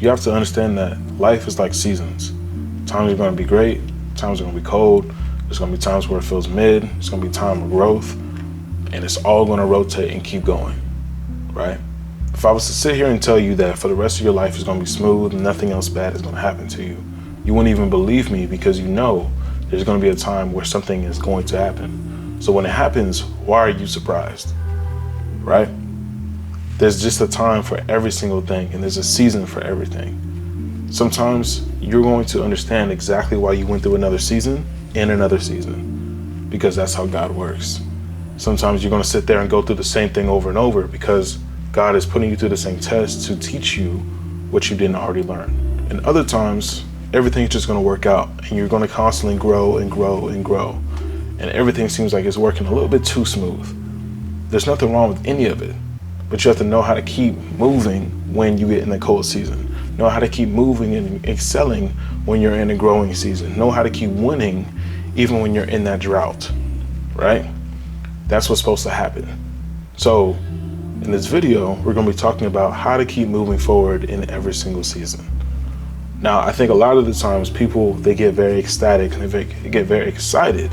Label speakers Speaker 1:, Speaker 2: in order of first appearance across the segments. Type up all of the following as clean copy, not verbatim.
Speaker 1: You have to understand that life is like seasons. Times are going to be great, times are going to be cold, there's going to be times where it feels mid, it's going to be time of growth, and it's all going to rotate and keep going, right? If I was to sit here and tell you that for the rest of your life is going to be smooth and nothing else bad is going to happen to you, you wouldn't even believe me, because you know there's going to be a time where something is going to happen. So when it happens, why are you surprised, right? There's just a time for every single thing, and there's a season for everything. Sometimes you're going to understand exactly why you went through another season and another season, because that's how God works. Sometimes you're going to sit there and go through the same thing over and over, because God is putting you through the same test to teach you what you didn't already learn. And other times, everything's just going to work out, and you're going to constantly grow and grow and grow. And everything seems like it's working a little bit too smooth. There's nothing wrong with any of it, but you have to know how to keep moving when you get in the cold season. Know how to keep moving and excelling when you're in a growing season. Know how to keep winning even when you're in that drought, right? That's what's supposed to happen. So in this video, we're going to be talking about how to keep moving forward in every single season. Now, I think a lot of the times people, they get very ecstatic and they get very excited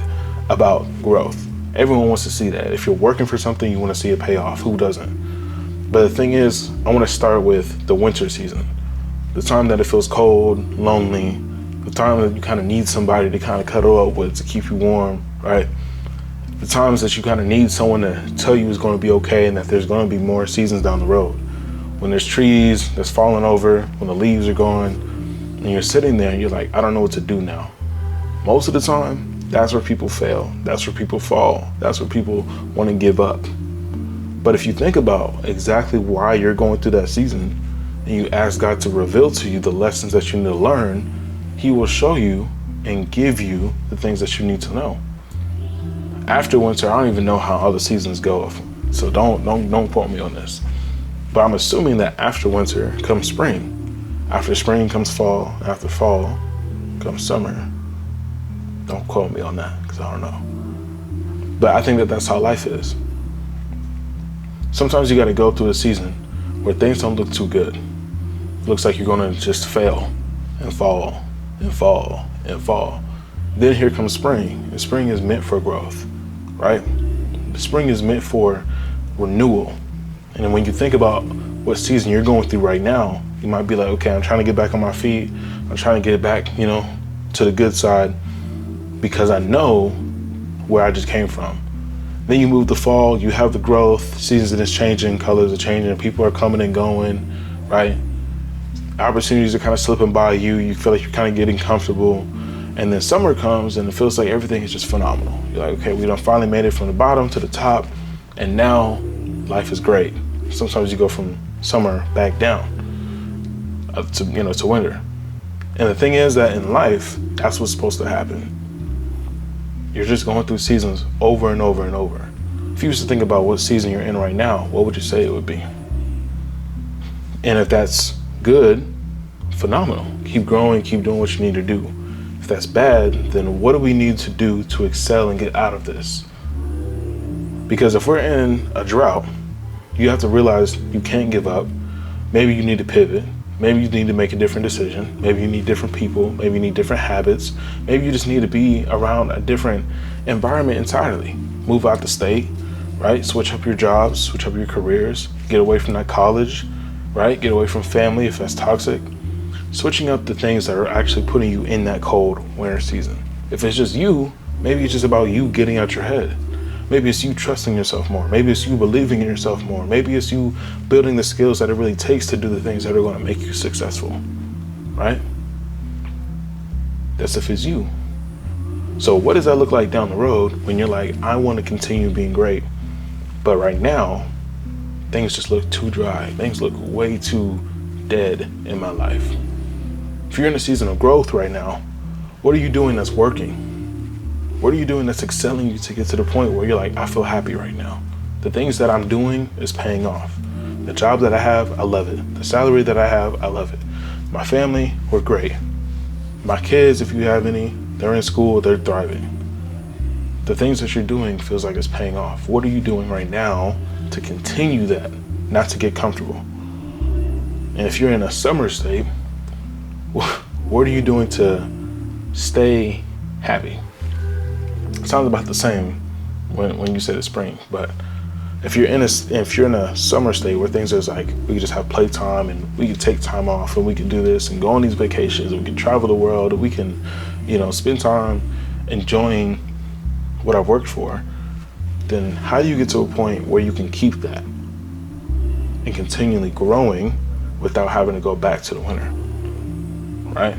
Speaker 1: about growth. Everyone wants to see that. If you're working for something, you want to see it pay off. Who doesn't? But the thing is, I want to start with the winter season. The time that it feels cold, lonely, the time that you kind of need somebody to kind of cuddle up with to keep you warm, right? The times that you kind of need someone to tell you it's going to be okay and that there's going to be more seasons down the road. When there's trees that's falling over, when the leaves are gone, and you're sitting there and you're like, I don't know what to do now. Most of the time, that's where people fail. That's where people fall. That's where people want to give up. But if you think about exactly why you're going through that season and you ask God to reveal to you the lessons that you need to learn, He will show you and give you the things that you need to know. After winter, I don't even know how other seasons go, so don't quote me on this. But I'm assuming that after winter comes spring. After spring comes fall. After fall comes summer. Don't quote me on that, because I don't know. But I think that that's how life is. Sometimes you got to go through a season where things don't look too good. It looks like you're going to just fail and fall and fall and fall. Then here comes spring, and spring is meant for growth, right? Spring is meant for renewal. And when you think about what season you're going through right now, you might be like, okay, I'm trying to get back on my feet. I'm trying to get back, to the good side, because I know where I just came from. Then you move to fall, you have the growth, season is changing, colors are changing, people are coming and going, right? Opportunities are kind of slipping by you. You feel like you're kind of getting comfortable. And then summer comes and it feels like everything is just phenomenal. You're like, okay, we done finally made it from the bottom to the top, and now life is great. Sometimes you go from summer back down to winter. And the thing is that in life, that's what's supposed to happen. You're just going through seasons over and over and over. If you used to think about what season you're in right now, what would you say it would be? And if that's good, phenomenal. Keep growing, keep doing what you need to do. If that's bad, then what do we need to do to excel and get out of this? Because if we're in a drought, you have to realize you can't give up. Maybe you need to pivot. Maybe you need to make a different decision. Maybe you need different people. Maybe you need different habits. Maybe you just need to be around a different environment entirely. Move out the state, right? Switch up your jobs, switch up your careers, get away from that college, right? Get away from family if that's toxic. Switching up the things that are actually putting you in that cold winter season. If it's just you, maybe it's just about you getting out your head. Maybe it's you trusting yourself more. Maybe it's you believing in yourself more. Maybe it's you building the skills that it really takes to do the things that are going to make you successful, right? That's if it's you. So what does that look like down the road when you're like, I want to continue being great, but right now, things just look too dry. Things look way too dead in my life. If you're in a season of growth right now, what are you doing that's working? What are you doing that's excelling you to get to the point where you're like, I feel happy right now. The things that I'm doing is paying off. The job that I have, I love it. The salary that I have, I love it. My family, we're great. My kids, if you have any, they're in school, they're thriving. The things that you're doing feels like it's paying off. What are you doing right now to continue that, not to get comfortable? And if you're in a summer state, what are you doing to stay happy? It sounds about the same when you said it's spring, but if you're in a summer state where things are like, we can just have playtime and we can take time off and we can do this and go on these vacations and we can travel the world and we can, spend time enjoying what I've worked for, then how do you get to a point where you can keep that and continually growing without having to go back to the winter, right?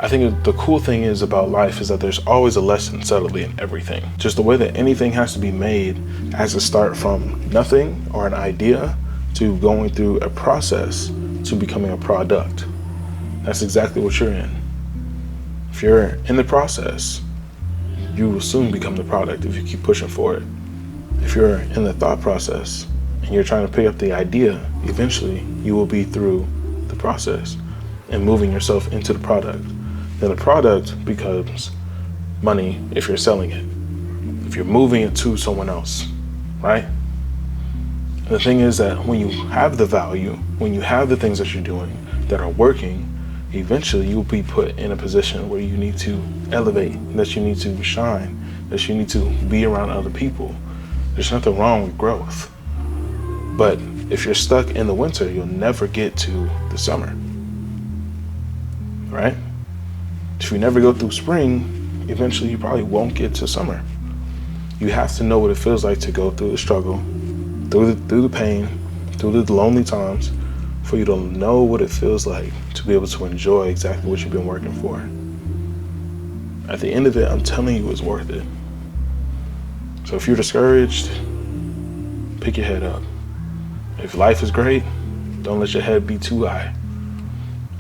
Speaker 1: I think the cool thing is about life is that there's always a lesson subtly in everything. Just the way that anything has to be made has to start from nothing or an idea to going through a process to becoming a product. That's exactly what you're in. If you're in the process, you will soon become the product if you keep pushing for it. If you're in the thought process and you're trying to pick up the idea, eventually you will be through the process and moving yourself into the product. Then the product becomes money if you're selling it, if you're moving it to someone else, right? And the thing is that when you have the value, when you have the things that you're doing that are working, eventually you'll be put in a position where you need to elevate, that you need to shine, that you need to be around other people. There's nothing wrong with growth. But if you're stuck in the winter, you'll never get to the summer, right? If you never go through spring, eventually you probably won't get to summer. You have to know what it feels like to go through the struggle, through the pain, through the lonely times, for you to know what it feels like to be able to enjoy exactly what you've been working for. At the end of it, I'm telling you, it's worth it. So if you're discouraged, pick your head up. If life is great, don't let your head be too high.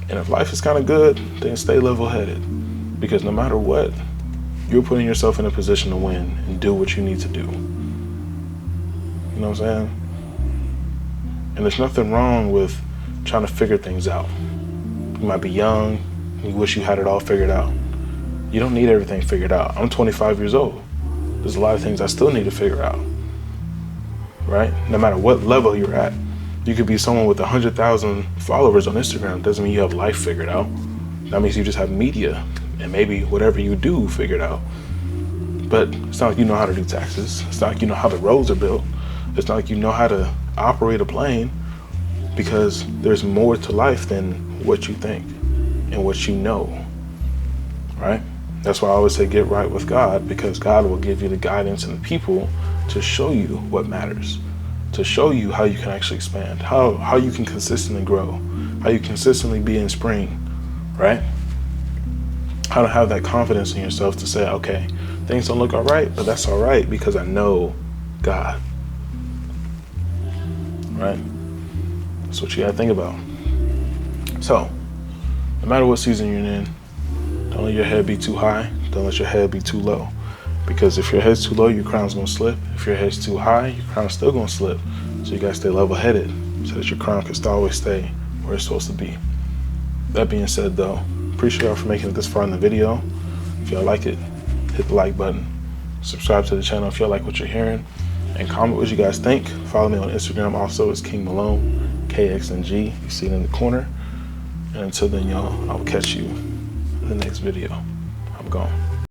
Speaker 1: And if life is kind of good, then stay level-headed. Because no matter what, you're putting yourself in a position to win and do what you need to do. You know what I'm saying? And there's nothing wrong with trying to figure things out. You might be young, you wish you had it all figured out. You don't need everything figured out. I'm 25 years old. There's a lot of things I still need to figure out, right? No matter what level you're at. You could be someone with 100,000 followers on Instagram. Doesn't mean you have life figured out. That means you just have media and maybe whatever you do figured out. But it's not like you know how to do taxes. It's not like you know how the roads are built. It's not like you know how to operate a plane, because there's more to life than what you think and what you know, right? That's why I always say get right with God, because God will give you the guidance and the people to show you what matters, to show you how you can actually expand, how you can consistently grow, how you consistently be in spring, right? How to have that confidence in yourself to say, okay, things don't look all right, but that's all right because I know God, right? That's what you gotta think about. So, no matter what season you're in, don't let your head be too high, don't let your head be too low. Because if your head's too low, your crown's gonna slip. If your head's too high, your crown's still gonna slip. So you gotta stay level-headed so that your crown can always stay where it's supposed to be. That being said though, appreciate y'all for making it this far in the video. If y'all like it, hit the like button. Subscribe to the channel if y'all like what you're hearing. And comment what you guys think. Follow me on Instagram also, it's King Malone, KXNG. You see it in the corner. And until then, y'all, I will catch you in the next video. I'm gone.